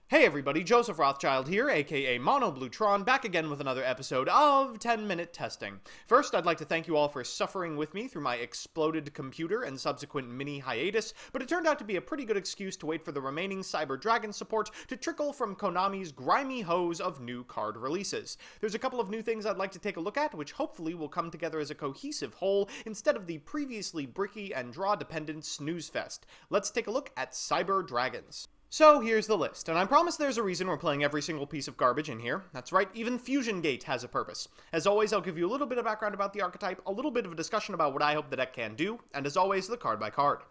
Hey everybody, Joseph Rothschild here, aka Mono Bluetron, back again with another episode of 10-Minute Testing. First, I'd like to thank you all for suffering with me through my exploded computer and subsequent mini hiatus, but it turned out to be a pretty good excuse to wait for the remaining Cyber Dragon support to trickle from Konami's grimy hose of new card releases. There's a couple of new things I'd like to take a look at, which hopefully will come together as a cohesive whole instead of the previously bricky and draw-dependent snooze fest. Let's take a look at Cyber Dragons. So here's the list, and I promise there's a reason we're playing every single piece of garbage in here. That's right, even Fusion Gate has a purpose. As always, I'll give you a little bit of background about the archetype, a little bit of a discussion about what I hope the deck can do, and as always, the card by card.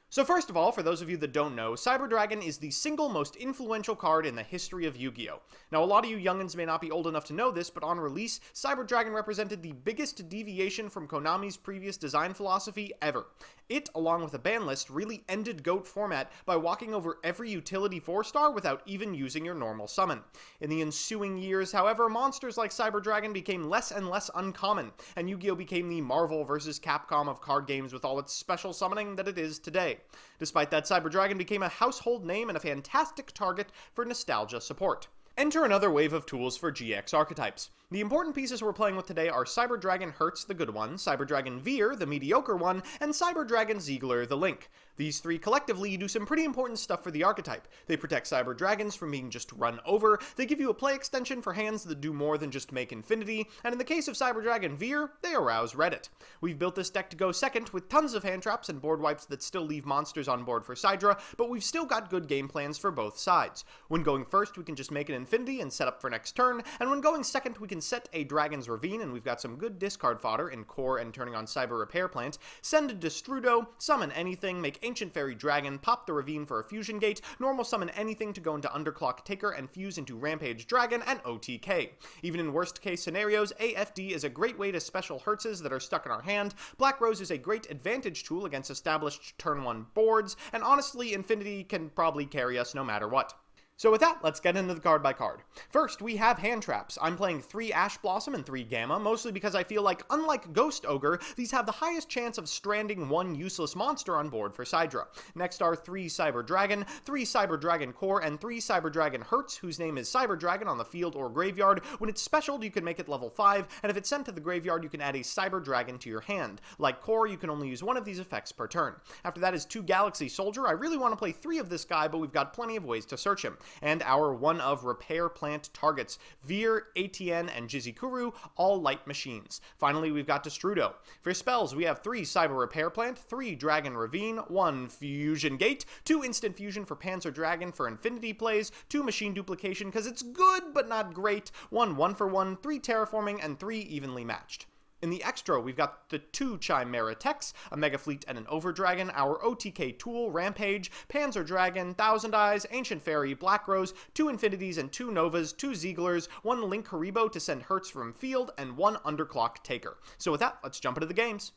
So first of all, for those of you that don't know, Cyber Dragon is the single most influential card in the history of Yu-Gi-Oh! Now, a lot of you youngins may not be old enough to know this, but on release, Cyber Dragon represented the biggest deviation from Konami's previous design philosophy ever. It, along with a ban list, really ended GOAT format by walking over every utility 4-star without even using your normal summon. In the ensuing years, however, monsters like Cyber Dragon became less and less uncommon, and Yu-Gi-Oh! Became the Marvel vs. Capcom of card games with all its special summoning that it is today. Despite that, Cyber Dragon became a household name and a fantastic target for nostalgia support. Enter another wave of tools for GX archetypes. The important pieces we're playing with today are Cyber Dragon HERZ, the good one, Cyber Dragon VIER, the mediocre one, and Cyber Dragon SEIGER, the link. These three collectively do some pretty important stuff for the archetype. They protect Cyber Dragons from being just run over, they give you a play extension for hands that do more than just make infinity, and in the case of Cyber Dragon VIER, they arouse Reddit. We've built this deck to go second with tons of hand traps and board wipes that still leave monsters on board for Cydra, but we've still got good game plans for both sides. When going first, we can just make an infinity and set up for next turn, and when going second, we can set a Dragon's Ravine, and we've got some good discard fodder in Core and turning on Cyber Repair Plant, send a Destrudo, summon anything, make Ancient Fairy Dragon, pop the Ravine for a Fusion Gate, normal summon anything to go into Underclock Taker and fuse into Rampage Dragon, and OTK. Even in worst case scenarios, AFD is a great way to special Herzes that are stuck in our hand, Black Rose is a great advantage tool against established turn 1 boards, and honestly, Infinity can probably carry us no matter what. So with that, let's get into the card by card. First, we have hand traps. I'm playing 3 Ash Blossom and 3 Gamma, mostly because I feel like, unlike Ghost Ogre, these have the highest chance of stranding one useless monster on board for Cydra. Next are 3 Cyber Dragon, 3 Cyber Dragon Core, and 3 Cyber Dragon HERZ, whose name is Cyber Dragon on the field or graveyard. When it's specialed, you can make it level 5, and if it's sent to the graveyard, you can add a Cyber Dragon to your hand. Like Core, you can only use one of these effects per turn. After that is 2 Galaxy Soldier. I really want to play 3 of this guy, but we've got plenty of ways to search him. And our one of Repair Plant targets, VIER, ATN, and Jizikuru, all light machines. Finally, we've got Destrudo. For spells, we have 3 Cyber Repair Plant, 3 Dragon Ravine, 1 Fusion Gate, 2 Instant Fusion for Panzer Dragon for Infinity plays, 2 Machine Duplication because it's good but not great, 1 1-for-1, 3 Terraforming, and 3 Evenly Matched. In the extra, we've got the 2 Chimera Techs, a Mega Fleet and an Overdragon, our OTK Tool, Rampage, Panzer Dragon, Thousand Eyes, Ancient Fairy, Black Rose, 2 Infinities and 2 Novas, 2 Zeigler's, 1 Link Haribo to send Hertz from field, and 1 Underclock Taker. So with that, let's jump into the games.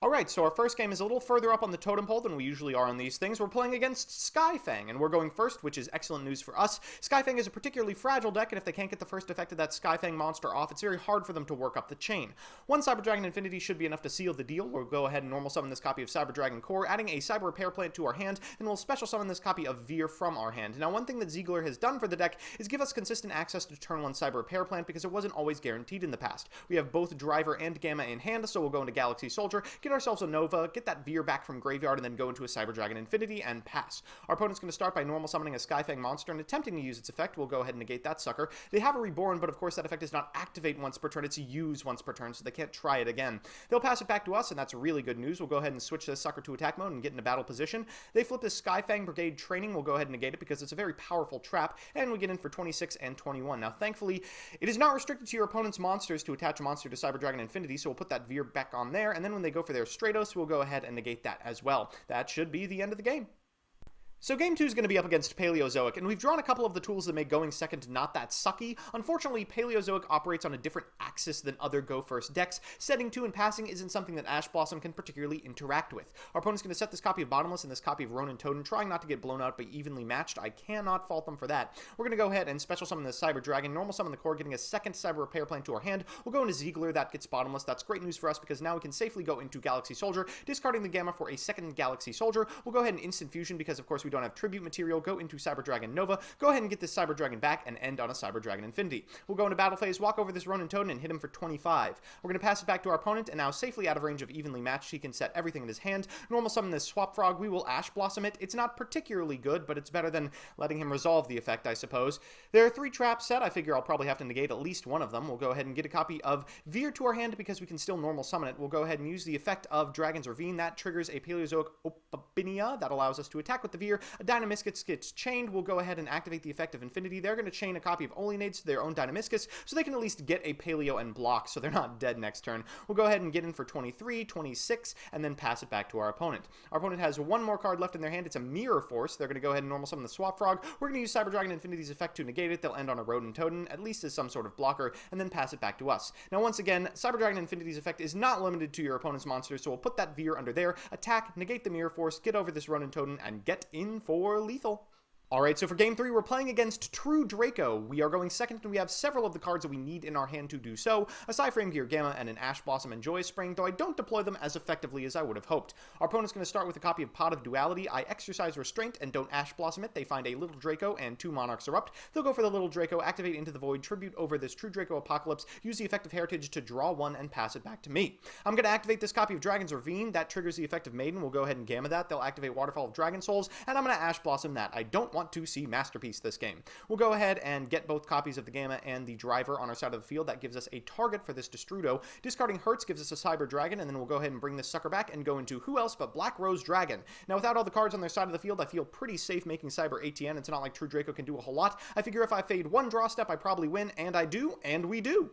Alright, so our first game is a little further up on the totem pole than we usually are on these things. We're playing against Skyfang, and we're going first, which is excellent news for us. Skyfang is a particularly fragile deck, and if they can't get the first effect of that Skyfang monster off, it's very hard for them to work up the chain. 1 Cyber Dragon Infinity should be enough to seal the deal. We'll go ahead and normal summon this copy of Cyber Dragon Core, adding a Cyber Repair Plant to our hand, and we'll special summon this copy of VIER from our hand. Now, one thing that Zeigler has done for the deck is give us consistent access to turn 1 Cyber Repair Plant because it wasn't always guaranteed in the past. We have both Driver and Gamma in hand, so we'll go into Galaxy Soldier, get ourselves a Nova, get that VIER back from graveyard, and then go into a Cyber Dragon Infinity and pass. Our opponent's going to start by normal summoning a Skyfang monster and attempting to use its effect. We'll go ahead and negate that sucker. They have a Reborn, but of course that effect does not activate once per turn, it's use once per turn, so they can't try it again. They'll pass it back to us, and that's really good news. We'll go ahead and switch this sucker to attack mode and get into battle position. They flip this Skyfang Brigade Training. We'll go ahead and negate it because it's a very powerful trap, and we get in for 26 and 21. Now, thankfully, it is not restricted to your opponent's monsters to attach a monster to Cyber Dragon Infinity, so we'll put that VIER back on there, and then when they go for their Stratos, we'll go ahead and negate that as well. That should be the end of the game. So game 2 is going to be up against Paleozoic, and we've drawn a couple of the tools that make going second not that sucky. Unfortunately, Paleozoic operates on a different axis than other go first decks. Setting 2 and passing isn't something that Ash Blossom can particularly interact with. Our opponent's going to set this copy of Bottomless and this copy of Ronin Totem, trying not to get blown out by evenly matched. I cannot fault them for that. We're going to go ahead and special summon the Cyber Dragon, normal summon the Core, getting a second Cyber Repair Plant to our hand. We'll go into Zeigler, that gets Bottomless. That's great news for us because now we can safely go into Galaxy Soldier, discarding the Gamma for a second Galaxy Soldier. We'll go ahead and Instant Fusion because, of course, we don't have tribute material, go into Cyber Dragon Nova, go ahead and get this Cyber Dragon back, and end on a Cyber Dragon Infinity. We'll go into battle phase, walk over this Ronin Totem, and hit him for 25. We're going to pass it back to our opponent, and now safely out of range of evenly matched, he can set everything in his hand. Normal summon this Swap Frog, we will Ash Blossom it. It's not particularly good, but it's better than letting him resolve the effect, I suppose. There are 3 traps set. I figure I'll probably have to negate at least one of them. We'll go ahead and get a copy of VIER to our hand because we can still normal summon it. We'll go ahead and use the effect of Dragon's Ravine. That triggers a Paleozoic Opabinia. That allows us to attack with the VIER. A Dynamiscus gets chained. We'll go ahead and activate the effect of Infinity. They're going to chain a copy of Olinades to their own Dynamiscus, so they can at least get a Paleo and block, so they're not dead next turn. We'll go ahead and get in for 23, 26, and then pass it back to our opponent. Our opponent has one more card left in their hand. It's a Mirror Force. They're going to go ahead and normal summon the Swap Frog. We're going to use Cyber Dragon Infinity's effect to negate it. They'll end on a Rodent Totem, at least as some sort of blocker, and then pass it back to us. Now, once again, Cyber Dragon Infinity's effect is not limited to your opponent's monsters, so we'll put that VIER under there, attack, negate the Mirror Force, get over this Ronin Totem, and get in for lethal. Alright, so for game 3, we're playing against True Draco. We are going second, and we have several of the cards that we need in our hand to do so, a Psyframe Gear Gamma and an Ash Blossom and Joy Spring, though I don't deploy them as effectively as I would have hoped. Our opponent's going to start with a copy of Pot of Duality. I exercise Restraint and don't Ash Blossom it. They find a Little Draco and 2 Monarchs Erupt. They'll go for the Little Draco, activate Into the Void, tribute over this True Draco Apocalypse, use the effect of Heritage to draw 1 and pass it back to me. I'm going to activate this copy of Dragon's Ravine. That triggers the effect of Maiden. We'll go ahead and Gamma that. They'll activate Waterfall of Dragon Souls, and I'm going to Ash Blossom that. I don't want to see Masterpiece this game. We'll go ahead and get both copies of the Gamma and the Driver on our side of the field. That gives us a target for this Destrudo. Discarding HERZ gives us a Cyber Dragon, and then we'll go ahead and bring this sucker back and go into who else but Black Rose Dragon. Now, without all the cards on their side of the field, I feel pretty safe making Cyber ATN. It's not like True Draco can do a whole lot. I figure if I fade one draw step, I probably win, and I do, and we do.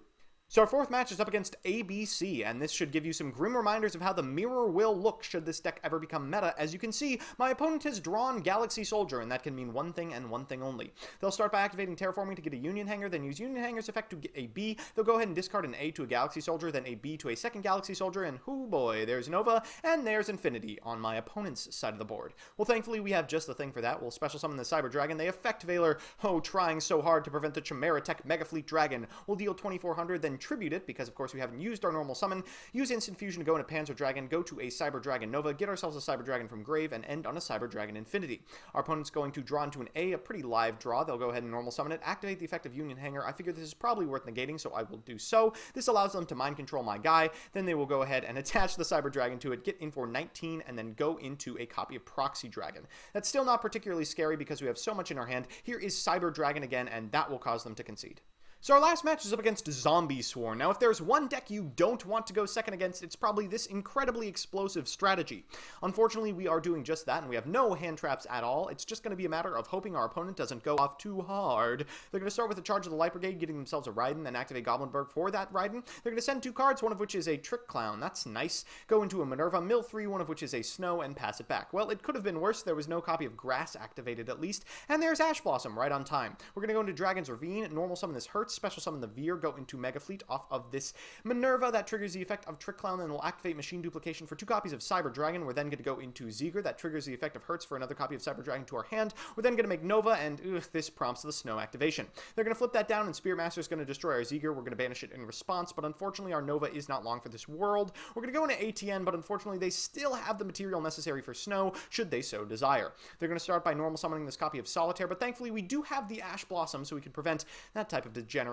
So our 4th match is up against ABC, and this should give you some grim reminders of how the mirror will look should this deck ever become meta. As you can see, my opponent has drawn Galaxy Soldier, and that can mean one thing and one thing only. They'll start by activating Terraforming to get a Union Hanger, then use Union Hanger's effect to get a B. They'll go ahead and discard an A to a Galaxy Soldier, then a B to a second Galaxy Soldier, and oh boy, there's Nova, and there's Infinity on my opponent's side of the board. Well, thankfully, we have just the thing for that. We'll special summon the Cyber Dragon. They effect Veiler, trying so hard to prevent the Chimera Tech Mega Fleet Dragon. We'll deal 2400, then tribute it, because of course we haven't used our normal summon, use Instant Fusion to go into Panzer Dragon, go to a Cyber Dragon Nova, get ourselves a Cyber Dragon from grave, and end on a Cyber Dragon Infinity. Our opponent's going to draw into an A pretty live draw. They'll go ahead and normal summon it, activate the effect of Union Hanger. I figure this is probably worth negating, so I will do so. This allows them to mind control my guy. Then they will go ahead and attach the Cyber Dragon to it, get in for 19, and then go into a copy of Proxy Dragon. That's still not particularly scary because we have so much in our hand. Here is Cyber Dragon again, and that will cause them to concede. So our last match is up against Zombie Swarm. Now, if there's one deck you don't want to go second against, it's probably this incredibly explosive strategy. Unfortunately, we are doing just that, and we have no hand traps at all. It's just going to be a matter of hoping our opponent doesn't go off too hard. They're going to start with a charge of the Light Brigade, getting themselves a Raiden, then activate Goblinberg for that Raiden. They're going to send 2 cards, one of which is a Trick Clown. That's nice. Go into a Minerva, mill 3, one of which is a Snow, and pass it back. Well, it could have been worse. There was no copy of Grass activated, at least. And there's Ash Blossom, right on time. We're going to go into Dragon's Ravine, normal summon this HERZ, special summon the VIER, go into Mega Fleet off of this Minerva. That triggers the effect of Trick Clown, and will activate Machine Duplication for 2 copies of Cyber Dragon. We're then going to go into SEIGER. That triggers the effect of HERZ for another copy of Cyber Dragon to our hand. We're then going to make Nova, and this prompts the Snow activation. They're going to flip that down, and Spirit Master is going to destroy our SEIGER. We're going to banish it in response, but unfortunately our Nova is not long for this world. We're going to go into ATN, but unfortunately they still have the material necessary for Snow, should they so desire. They're going to start by normal summoning this copy of Solitaire, but thankfully we do have the Ash Blossom, so we can prevent that type of degeneracy.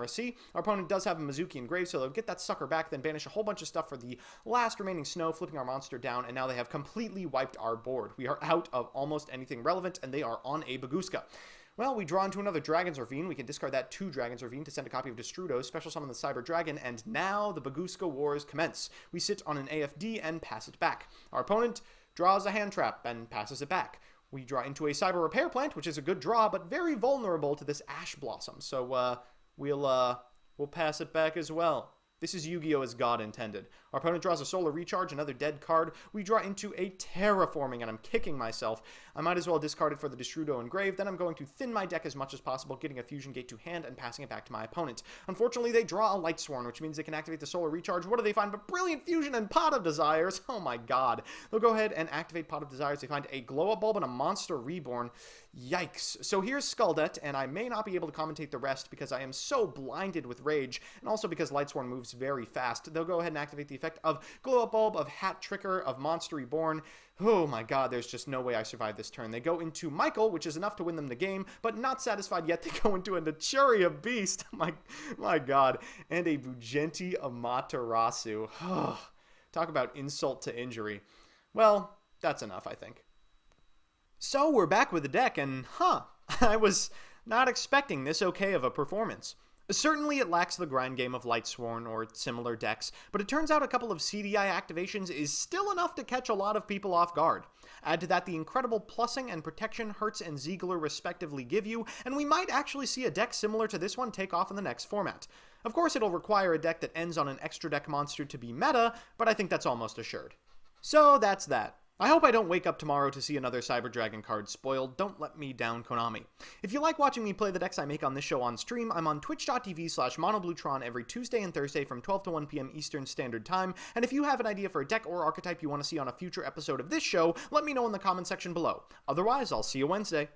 Our opponent does have a Mizuki in grave, so they'll get that sucker back, then banish a whole bunch of stuff for the last remaining Snow, flipping our monster down, and now they have completely wiped our board. We are out of almost anything relevant, and they are on a Baguska. Well, we draw into another Dragon's Ravine. We can discard that to Dragon's Ravine to send a copy of Destrudo, special summon the Cyber Dragon, and now the Baguska Wars commence. We sit on an AFD and pass it back. Our opponent draws a hand trap and passes it back. We draw into a Cyber Repair Plant, which is a good draw, but very vulnerable to this Ash Blossom, so we'll pass it back as well. This is Yu-Gi-Oh! As God intended. Our opponent draws a Solar Recharge, another dead card. We draw into a Terraforming, and I'm kicking myself. I might as well discard it for the Destrudo and Grave. Then I'm going to thin my deck as much as possible, getting a Fusion Gate to hand and passing it back to my opponent. Unfortunately, they draw a Light Sworn, which means they can activate the Solar Recharge. What do they find but Brilliant Fusion and Pot of Desires? Oh my god. They'll go ahead and activate Pot of Desires. They find a Glow-Up Bulb and a Monster Reborn. Yikes. So here's Skulldet, and I may not be able to commentate the rest because I am so blinded with rage, and also because Light Sworn moves moves very fast. They'll go ahead and activate the effect of Glow Up Bulb, of Hat Tricker, of Monster Reborn. Oh my god, there's just no way I survive this turn. They go into Michael, which is enough to win them the game, but not satisfied yet, they go into a Naturia Beast. My god. And a Vugenti Amaterasu. Talk about insult to injury. Well, that's enough, I think. So we're back with the deck, and I was not expecting this okay of a performance. Certainly it lacks the grind game of Lightsworn or similar decks, but it turns out a couple of CDI activations is still enough to catch a lot of people off guard. Add to that the incredible plussing and protection HERZ and SEIGER respectively give you, and we might actually see a deck similar to this one take off in the next format. Of course, it'll require a deck that ends on an extra deck monster to be meta, but I think that's almost assured. So that's that. I hope I don't wake up tomorrow to see another Cyber Dragon card spoiled. Don't let me down, Konami. If you like watching me play the decks I make on this show on stream, I'm on twitch.tv/monobluetron every Tuesday and Thursday from 12 to 1 p.m. Eastern Standard Time, and if you have an idea for a deck or archetype you want to see on a future episode of this show, let me know in the comment section below. Otherwise, I'll see you Wednesday.